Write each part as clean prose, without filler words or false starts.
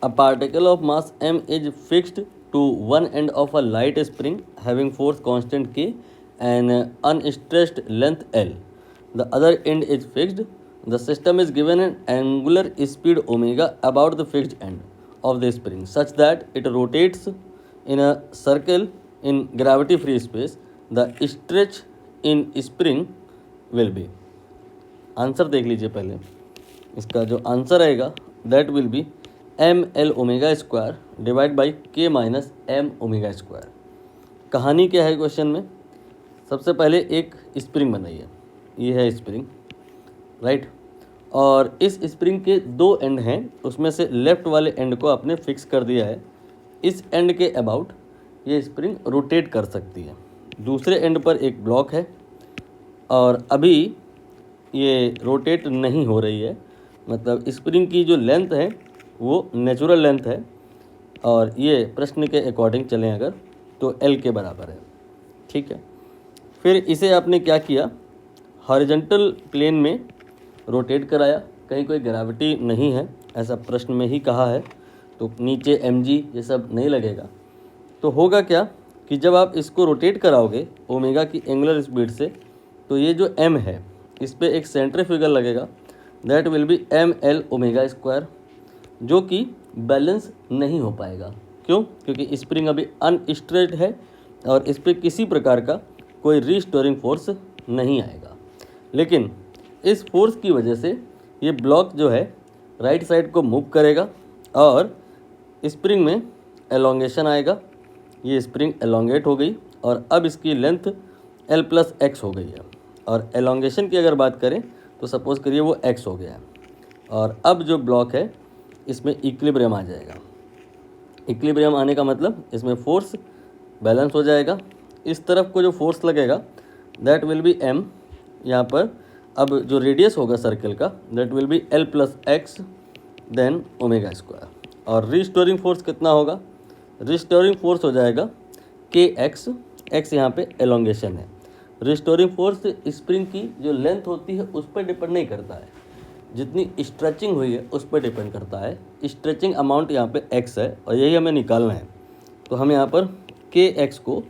A particle of mass m is fixed to one end of a light spring having force constant k and unstressed length L. The other end is fixed. The system is given an angular speed omega about the fixed end of the spring such that it rotates in a circle in gravity free space. The stretch in spring will be. Answer देख लीजिए पहले, इसका जो answer आएगा that will be M L omega square divide by K minus M omega square. कहानी क्या है question में? सबसे पहले एक स्प्रिंग बनाइए, ये है स्प्रिंग राइट, और इस स्प्रिंग के दो एंड हैं, उसमें से लेफ्ट वाले एंड को आपने फिक्स कर दिया है। इस एंड के अबाउट ये स्प्रिंग रोटेट कर सकती है। दूसरे एंड पर एक ब्लॉक है और अभी ये रोटेट नहीं हो रही है, मतलब स्प्रिंग की जो लेंथ है वो नेचुरल लेंथ है और ये प्रश्न के अकॉर्डिंग चलें अगर तो एल के बराबर है। ठीक है, फिर इसे आपने क्या किया, हॉरिजॉन्टल प्लेन में रोटेट कराया। कहीं कोई ग्रेविटी नहीं है ऐसा प्रश्न में ही कहा है, तो नीचे mg ये सब नहीं लगेगा। तो होगा क्या कि जब आप इसको रोटेट कराओगे ओमेगा की एंगुलर स्पीड से, तो ये जो m है इस पर एक सेंट्रीफ्यूगल लगेगा, that will be M L omega square, जो कि बैलेंस नहीं हो पाएगा। क्यों? क्योंकि स्प्रिंग अभी अनस्ट्रेट है और इस पर किसी प्रकार का कोई रिस्टोरिंग फोर्स नहीं आएगा। लेकिन इस फोर्स की वजह से ये ब्लॉक जो है राइट साइड को मूव करेगा और स्प्रिंग में एलोंगेशन आएगा। ये स्प्रिंग एलोंगेट हो गई और अब इसकी लेंथ L प्लस एक्स हो गई है। और एलोंगेशन की अगर बात करें तो सपोज़ करिए वो x हो गया है और अब जो ब्लॉक है इसमें इक्विलिब्रियम आ जाएगा। इक्विलिब्रियम आने का मतलब इसमें फोर्स बैलेंस हो जाएगा। इस तरफ को जो फोर्स लगेगा दैट विल बी m, यहाँ पर अब जो रेडियस होगा सर्कल का that will be L plus X then omega square. और रिस्टोरिंग फोर्स कितना होगा? रिस्टोरिंग फोर्स हो जाएगा के एक्स, एक्स यहाँ पे एलोंगेशन है। रिस्टोरिंग फोर्स स्प्रिंग की जो लेंथ होती है उस पर डिपेंड नहीं करता है, जितनी स्ट्रेचिंग हुई है उस पर डिपेंड करता है। स्ट्रेचिंग अमाउंट यहाँ पे x है और यही हमें निकालना है। तो हम यहाँ पर के एक्स को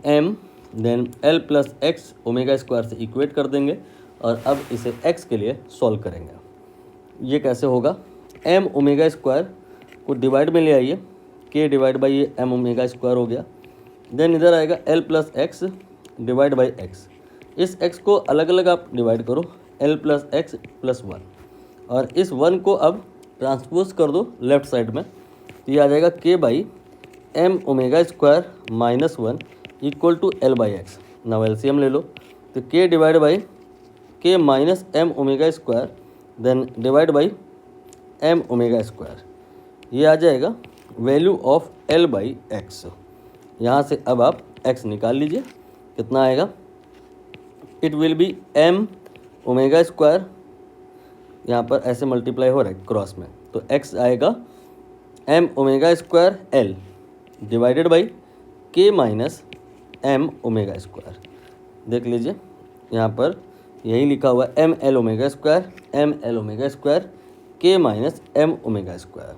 m देन L plus X omega square से इक्वेट कर देंगे और अब इसे x के लिए सॉल्व करेंगे। ये कैसे होगा? m ओमेगा स्क्वायर को डिवाइड में ले आइए, k डिवाइड बाई ये m ओमेगा स्क्वायर हो गया। देन इधर आएगा L plus x divide by x. इस x को अलग अलग आप डिवाइड करो, L plus x plus one, और इस वन को अब ट्रांसपोज कर दो लेफ्ट साइड में, तो ये आ जाएगा k by m omega square minus one equal to L by X. Now LCM ले लो, तो k divide by k minus m omega square then divide by m omega square. ये आ जाएगा value of L by X. यहाँ से अब आप x निकाल लीजिए, कितना आएगा? It will be m omega square, यहाँ पर ऐसे मल्टीप्लाई हो रहा है क्रॉस में, तो x आएगा m omega square L divided by k minus m omega square. देख लीजिए यहाँ पर यही लिखा हुआ है m L omega square, m L omega square, k minus m omega square.